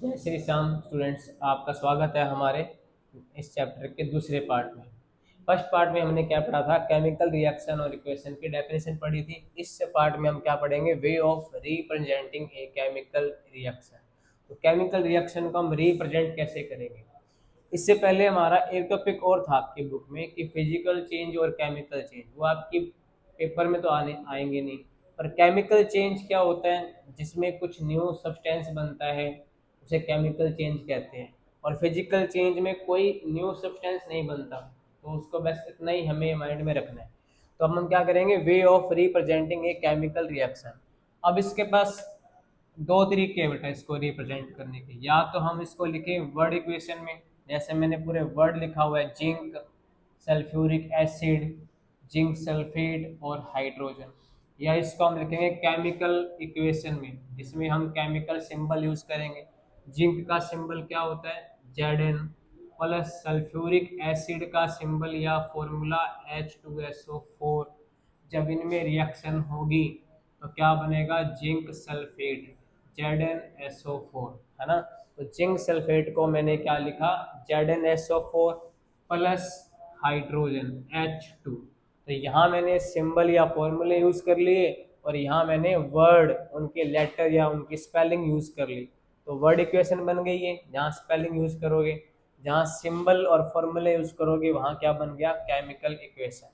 जय श्री श्याम स्टूडेंट्स, आपका स्वागत है हमारे इस चैप्टर के दूसरे पार्ट में। फर्स्ट पार्ट में हमने क्या पढ़ा था? केमिकल रिएक्शन और इक्वेशन की डेफिनेशन पढ़ी थी। इस पार्ट में हम क्या पढ़ेंगे? Way of representing A chemical reaction. तो केमिकल रिएक्शन को हम रिप्रेजेंट कैसे करेंगे? इससे पहले हमारा एक टॉपिक और था आपकी बुक में कि फिजिकल चेंज और केमिकल चेंज। वो आपकी पेपर में तो आने आएंगे नहीं, पर केमिकल चेंज क्या होता है? जिसमें कुछ न्यू सब्सटेंस बनता है, उसे केमिकल चेंज कहते हैं। और फिजिकल चेंज में कोई न्यू सब्सटेंस नहीं बनता, तो उसको बस इतना ही हमें माइंड में रखना है। तो अब हम क्या करेंगे? Way of representing A chemical reaction. अब इसके पास दो तरीके हैं बेटा इसको रिप्रेजेंट करने के। या तो हम इसको लिखें वर्ड इक्वेशन में, जैसे मैंने पूरे वर्ड लिखा हुआ है, zinc sulphuric acid, zinc sulphate और हाइड्रोजन। या इसको हम लिखेंगे केमिकल इक्वेशन में, जिसमें हम केमिकल सिंबल यूज करेंगे। जिंक का सिंबल क्या होता है? Zn प्लस सल्फ्यूरिक एसिड का सिंबल या फॉर्मूला H2SO4। जब इनमें रिएक्शन होगी तो क्या बनेगा? जिंक सल्फेट, ZnSO4, है ना। तो जिंक सल्फेट को मैंने क्या लिखा? ZnSO4 plus hydrogen H2। तो यहाँ मैंने सिंबल या फॉर्मूले यूज कर लिए, और यहाँ मैंने वर्ड, उनके लेटर या उनकी स्पेलिंग यूज कर ली। तो वर्ड इक्वेशन बन गई है, जहाँ स्पेलिंग यूज करोगे, जहाँ सिंबल और फॉर्मूले यूज करोगे, वहाँ क्या बन गया? Chemical equation.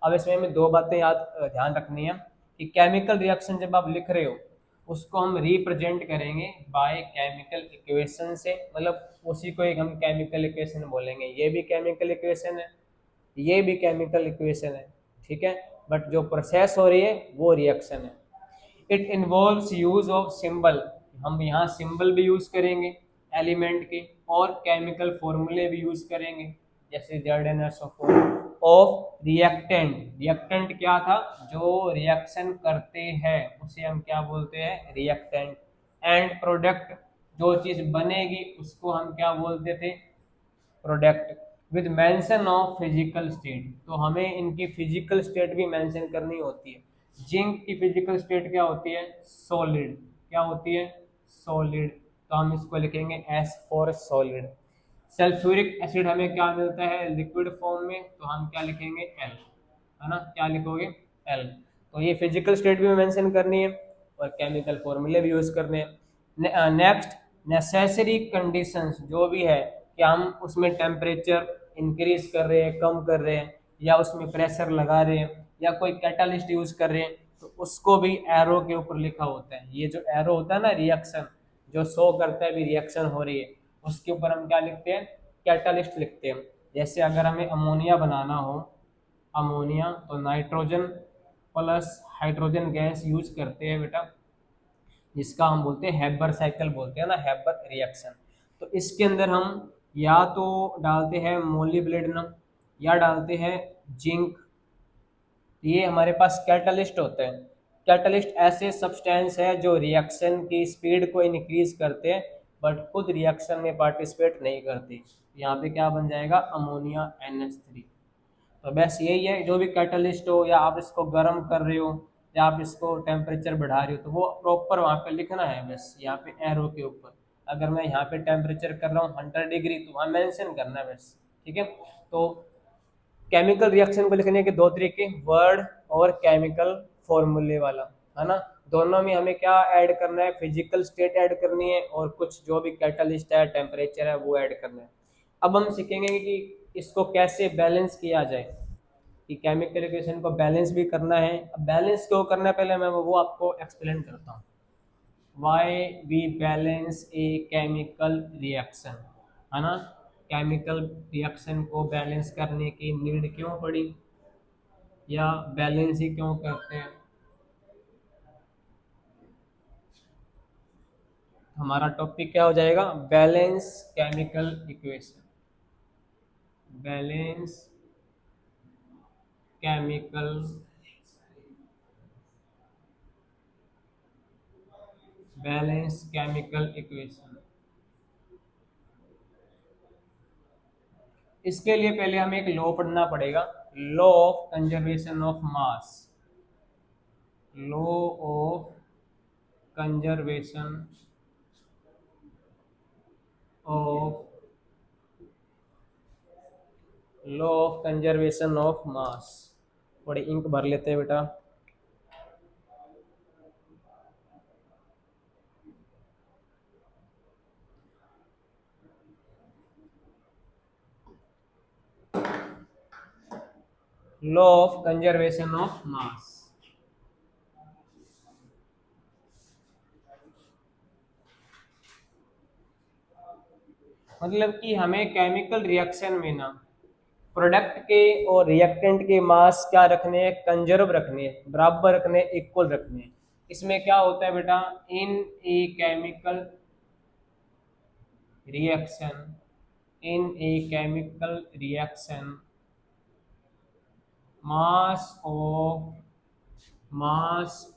अब इसमें हमें दो बातें ध्यान रखनी है कि केमिकल रिएक्शन जब आप लिख रहे हो, उसको हम रिप्रेजेंट करेंगे बाय केमिकल इक्वेशन से। मतलब उसी को एक हम केमिकल इक्वेशन बोलेंगे। ये भी केमिकल इक्वेशन है, ये भी केमिकल इक्वेशन है, ठीक है। बट जो प्रोसेस हो रही है वो रिएक्शन है। It involves use of symbol. हम यहाँ सिंबल भी यूज करेंगे एलिमेंट के, और केमिकल फॉर्मूले भी यूज करेंगे, जैसे ZnSO4 ऑफ रिएक्टेंट। रिएक्टेंट क्या था? जो रिएक्शन करते हैं उसे हम क्या बोलते हैं? रिएक्टेंट। एंड प्रोडक्ट, जो चीज बनेगी उसको हम क्या बोलते थे? Product. With mention of physical state, तो हमें इनकी फिजिकल स्टेट भी मेंशन करनी होती है। जिंक की फिजिकल स्टेट क्या होती है? सॉलिड। क्या होती है? सॉलिड। तो हम इसको लिखेंगे S for solid. Sulphuric acid हमें क्या मिलता है लिक्विड फॉर्म में? तो हम क्या लिखेंगे? L, है ना। क्या लिखोगे? L। तो ये फिजिकल स्टेट भी मेंशन करनी है और केमिकल फॉर्मूले भी यूज करने हैं। नेक्स्ट, नेसेसरी कंडीशंस जो भी है, कि हम उसमें टेम्परेचर इंक्रीज कर रहे हैं, कम कर रहे हैं, या उसमें प्रेशर लगा रहे हैं, या कोई कैटालिस्ट यूज कर रहे हैं, तो उसको भी एरो के ऊपर लिखा होता है। ये जो एरो होता है ना, रिएक्शन जो शो करता है भी रिएक्शन हो रही है, उसके ऊपर हम क्या लिखते हैं? कैटालिस्ट लिखते हैं। जैसे अगर हमें अमोनिया बनाना हो, अमोनिया, तो nitrogen plus hydrogen gas use करते हैं बेटा, जिसका हम बोलते हैं हैबर साइकिल बोलते हैं ना, हैबर रिएक्शन। तो इसके अंदर हम या तो डालते हैं मोलिब्डेनम, या डालते हैं जिंक। ये हमारे पास कैटलिस्ट होते हैं। कैटलिस्ट ऐसे सब्सटेंस है जो रिएक्शन की स्पीड को इंक्रीज करते हैं, बट खुद रिएक्शन में पार्टिसिपेट नहीं करते। यहाँ पे क्या बन जाएगा? Ammonia NH3। तो बस यही है, जो भी कैटलिस्ट हो, या आप इसको गर्म कर रहे हो, या आप इसको टेम्परेचर बढ़ा रहे हो, तो वो प्रॉपर वहाँ पे लिखना है, बस यहाँ पे एरो के ऊपर। अगर मैं यहाँ पे टेम्परेचर कर रहा हूँ 100 डिग्री, तो वहाँ मेंशन करना है बस, ठीक है। तो केमिकल रिएक्शन को लिखने के दो तरीके, वर्ड और केमिकल फॉर्मूले वाला, है ना। दोनों में हमें क्या ऐड करना है? फिजिकल स्टेट ऐड करनी है, और कुछ जो भी कैटलिस्ट है, टेम्परेचर है, वो ऐड करना है। अब हम सीखेंगे कि इसको कैसे बैलेंस किया जाए, कि केमिकल इक्वेशन को बैलेंस भी करना है। अब बैलेंस क्यों करना है, पहले मैं वो आपको एक्सप्लेन करता हूँ। Why we balance a chemical reaction, है ना। केमिकल रिएक्शन को बैलेंस करने की नीड क्यों पड़ी, या बैलेंस ही क्यों करते हैं? हमारा टॉपिक क्या हो जाएगा? Balance chemical equation. Balance chemical, balance chemical equation. इसके लिए पहले हमें एक लॉ पढ़ना पड़ेगा, law of conservation of mass. Law of conservation of law of conservation of mass. थोड़ी इंक भर लेते हैं बेटा। Law of conservation of mass. मतलब कि हमें केमिकल रिएक्शन में ना प्रोडक्ट के और रिएक्टेंट के मास क्या रखने हैं, कंजर्व रखने हैं, बराबर रखने हैं, इक्वल रखने हैं। इसमें क्या होता है बेटा, in a chemical reaction, in a chemical reaction mass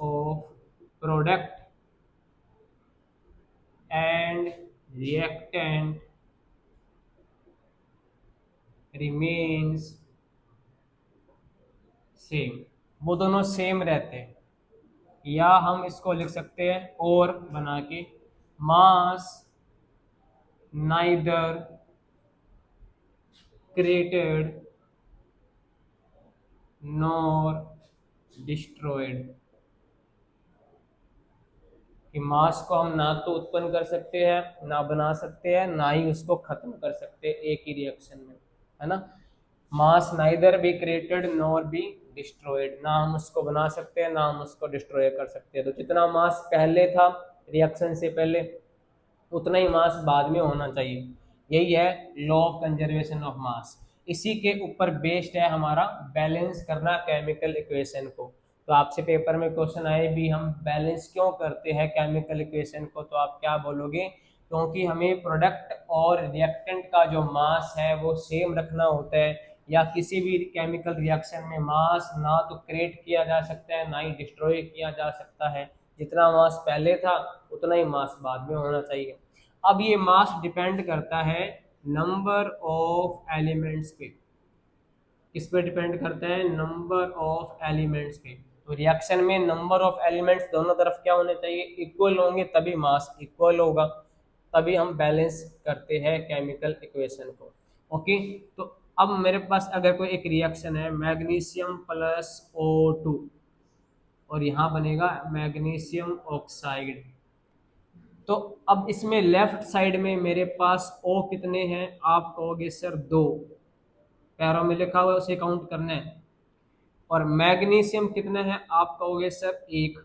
of product and reactant remains same. वो दोनों सेम रहते हैं, या हम इसको लिख सकते हैं और बना के, mass neither created nor destroyed. कि मास को हम ना तो उत्पन्न कर सकते हैं, ना बना सकते हैं, ना ही उसको खत्म कर सकते हैं एक ही रिएक्शन में, है ना। Mass neither be created nor be destroyed, ना हम उसको बना सकते हैं ना हम उसको डिस्ट्रॉय कर सकते हैं। तो जितना मास पहले था रिएक्शन से पहले, उतना ही मास बाद में होना चाहिए। यही है law of conservation of mass. इसी के ऊपर बेस्ड है हमारा बैलेंस करना केमिकल इक्वेशन को। तो आपसे पेपर में क्वेश्चन आए भी, हम बैलेंस क्यों करते हैं केमिकल इक्वेशन को, तो आप क्या बोलोगे, क्योंकि हमें प्रोडक्ट और रिएक्टेंट का जो मास है वो सेम रखना होता है, या किसी भी केमिकल रिएक्शन में मास ना तो क्रिएट किया जा सकता है ना ही डिस्ट्रॉय किया जा सकता है। जितना मास पहले था उतना ही मास बाद में होना चाहिए। अब ये मास डिपेंड करता है नंबर ऑफ एलिमेंट्स पे। किस पे डिपेंड करता है, नंबर ऑफ एलिमेंट्स पे। तो रिएक्शन में नंबर ऑफ एलिमेंट्स दोनों तरफ क्या होने चाहिए, इक्वल होंगे, तभी मास इक्वल होगा, तभी हम बैलेंस करते हैं केमिकल इक्वेशन को। ओके, तो अब मेरे पास अगर कोई एक रिएक्शन है, मैग्नीशियम प्लस O2, और यहाँ बनेगा मैग्नीशियम ऑक्साइड। तो अब इसमें लेफ्ट साइड में मेरे पास O कितने हैं, आप कहोगे सर 2, पैरों में लिखा हुआ है उसे काउंट करना है। और मैग्नीशियम कितना है, आप कहोगे सर 1।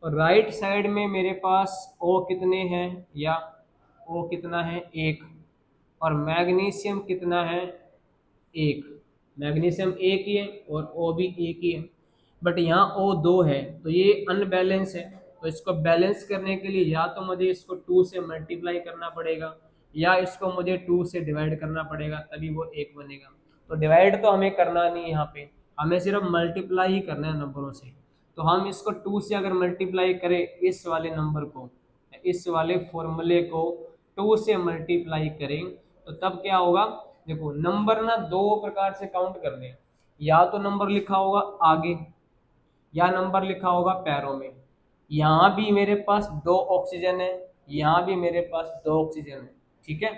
और राइट साइड में मेरे पास O कितने हैं, या O कितना है 1, और मैग्नीशियम कितना है 1। मैग्नीशियम 1 ही है और O भी 1 ही है, बट यहाँ O 2 है, तो ये अनबैलेंस है। तो इसको बैलेंस करने के लिए या तो मुझे इसको 2 से मल्टीप्लाई करना पड़ेगा, या इसको मुझे 2 से डिवाइड करना पड़ेगा, तभी वो 1 बनेगा। तो डिवाइड तो हमें करना नहीं है, यहाँ पे हमें सिर्फ मल्टीप्लाई ही करना है नंबरों से। तो हम इसको 2 से अगर मल्टीप्लाई करें इस वाले नंबर को, इस वाले फॉर्मूले को 2 से मल्टीप्लाई करें, तो तब क्या होगा, देखो नंबर ना दो प्रकार से काउंट करने हैं, या तो नंबर लिखा होगा आगे, या नंबर लिखा होगा पैरों में। यहाँ भी मेरे पास 2 ऑक्सीजन है, यहाँ भी मेरे पास 2 ऑक्सीजन है, ठीक है।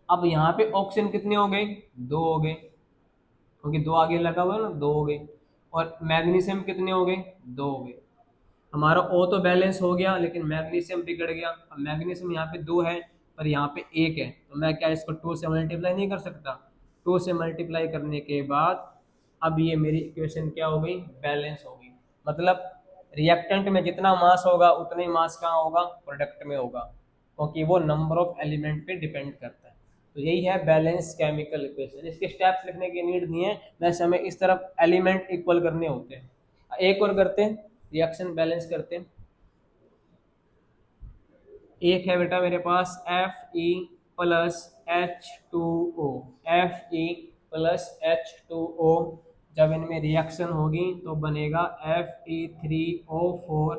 अब यहाँ पे ऑक्सीजन कितने हो गए, 2 हो गए, क्योंकि 2 आगे लगा हुआ है ना, 2 हो गए। और मैग्नीशियम कितने हो गए, 2 हो गए। हमारा O तो बैलेंस हो गया, लेकिन मैग्नीशियम बिगड़ गया। अब मैग्नीशियम यहाँ पे 2 है पर यहाँ पे 1 है, तो मैं क्या इसको 2 से मल्टीप्लाई नहीं कर सकता। 2 से मल्टीप्लाई करने के बाद अब ये मेरी इक्वेशन क्या हो गई, बैलेंस हो गई। मतलब रिएक्टेंट में जितना मास होगा उतना ही मास कहाँ होगा, प्रोडक्ट में होगा, क्योंकि वो नंबर ऑफ एलिमेंट पे डिपेंड करता है। तो यही है बैलेंस केमिकल इक्वेशन। इसके स्टेप्स लिखने की नीड नहीं है, वैसे हमें इस तरफ एलिमेंट इक्वल करने होते हैं। एक और करते हैं, रिएक्शन बैलेंस करते हैं। एक है बेटा मेरे पास Fe plus H2O, Fe plus H2O, जब इनमें रिएक्शन होगी तो बनेगा Fe3O4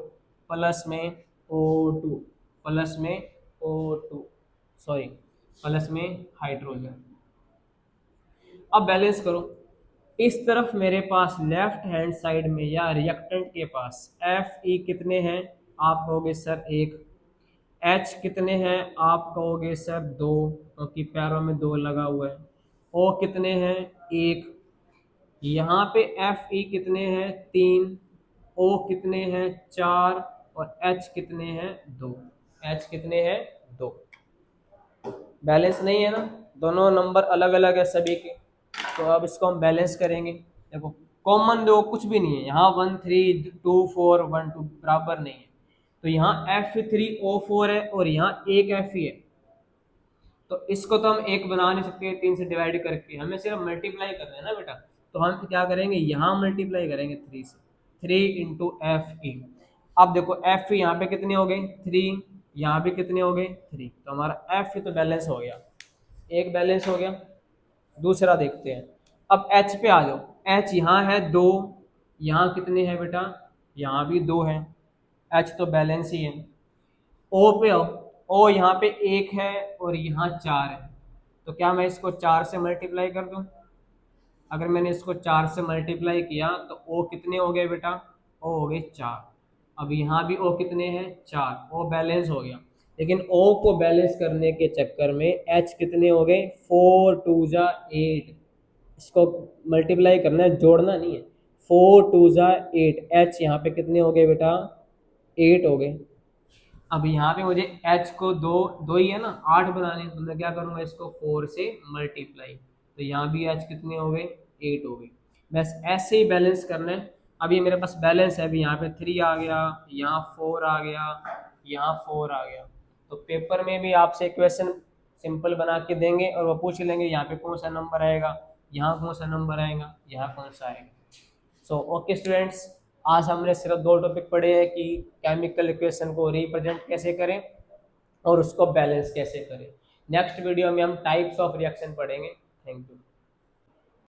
प्लस में O2, प्लस में O2, सॉरी प्लस में हाइड्रोजन। अब बैलेंस करो, इस तरफ मेरे पास लेफ्ट हैंड साइड में या रिएक्टेंट के पास Fe कितने हैं, आप कहोगे सर 1, एच कितने हैं आप कहोगे सर 2, क्योंकि पैरों में 2 लगा हुआ है। ओ कितने हैं 1। यहाँ पे एफ ई कितने हैं 3, ओ कितने हैं 4 और एच कितने हैं 2। एच कितने हैं 2। बैलेंस नहीं है ना, दोनों नंबर अलग अलग है सभी के। तो अब इसको हम बैलेंस करेंगे। देखो कॉमन देखो कुछ भी नहीं है यहाँ, 1 3 2 4 1 2 बराबर नहीं है। तो यहाँ F3O4 है और यहाँ एक एफ ही है, तो इसको तो हम एक बना नहीं सकते 3 से डिवाइड करके, हमें सिर्फ मल्टीप्लाई करना है ना बेटा। तो हम क्या करेंगे यहाँ मल्टीप्लाई करेंगे 3 से, 3 इंटू एफ ई। अब देखो एफ यहाँ पे कितने हो गए 3, यहाँ पे कितने हो गए 3, तो हमारा एफ तो बैलेंस हो गया, एक बैलेंस हो गया। दूसरा देखते हैं, अब एच पे आ जाओ। एच यहाँ है 2, यहाँ कितने हैं बेटा, यहाँ भी 2 है, एच तो बैलेंस ही है। ओ पे आओ, ओ यहाँ पे 1 है और यहाँ 4 है, तो क्या मैं इसको 4 से मल्टीप्लाई कर दूं? अगर मैंने इसको 4 से मल्टीप्लाई किया तो ओ कितने हो गए बेटा, ओ हो गए 4। अब यहाँ भी ओ कितने हैं 4, ओ बैलेंस हो गया। लेकिन ओ को बैलेंस करने के चक्कर में एच कितने हो गए 4 2 जा 8, इसको मल्टीप्लाई करना है, जोड़ना नहीं है। 4 2 जा 8, एच यहाँ पे कितने हो गए बेटा 8 हो गए। अब यहाँ पे मुझे h को दो दो ही है ना 8 बनाने, तो मैं क्या करूँगा इसको 4 से मल्टीप्लाई, तो यहाँ भी h कितने हो गए 8 हो गए। बस ऐसे ही बैलेंस करना है। अभी मेरे पास बैलेंस है, अभी यहाँ पे 3 आ गया, यहाँ 4 आ गया, यहाँ 4 आ गया। तो पेपर में भी आपसे क्वेश्चन सिंपल बना के देंगे और वो पूछ लेंगे यहाँ पे कौन सा नंबर आएगा, यहाँ कौन सा नंबर आएगा, यहाँ कौन सा आएगा। सो ओके स्टूडेंट्स, आज हमने सिर्फ 2 टॉपिक पढ़े हैं कि केमिकल इक्वेशन को रिप्रेजेंट कैसे करें और उसको बैलेंस कैसे करें। नेक्स्ट वीडियो में हम टाइप्स ऑफ रिएक्शन पढ़ेंगे। Thank you.